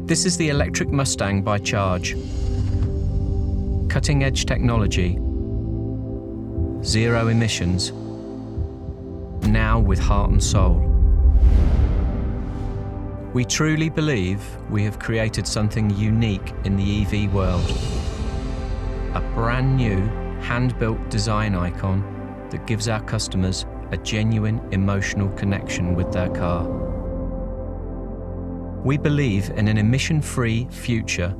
This is the electric Mustang by Charge. Cutting-edge technology, zero emissions, now with heart and soul. We truly believe we have created something unique in the EV world. A brand new, hand-built design icon that gives our customers a genuine emotional connection with their car. We believe in an emission-free future,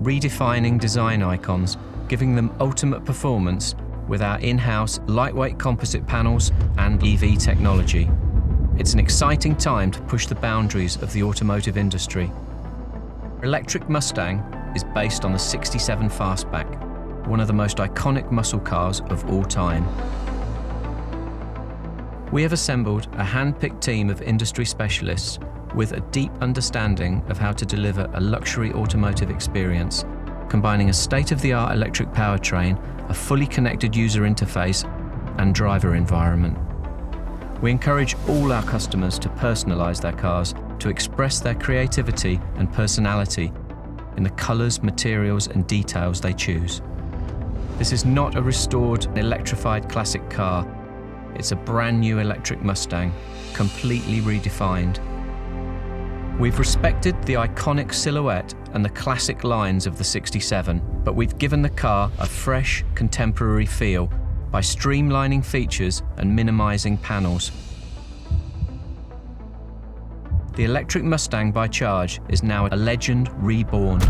redefining design icons, giving them ultimate performance with our in-house lightweight composite panels and EV technology. It's an exciting time to push the boundaries of the automotive industry. Electric Mustang is based on the 67 Fastback, one of the most iconic muscle cars of all time. We have assembled a hand-picked team of industry specialists with a deep understanding of how to deliver a luxury automotive experience, combining a state-of-the-art electric powertrain, a fully connected user interface, and driver environment. We encourage all our customers to personalize their cars, to express their creativity and personality in the colors, materials, and details they choose. This is not a restored, electrified classic car. It's a brand new electric Mustang, completely redefined. We've respected the iconic silhouette and the classic lines of the 67, but we've given the car a fresh, contemporary feel by streamlining features and minimizing panels. The electric Mustang by Charge is now a legend reborn.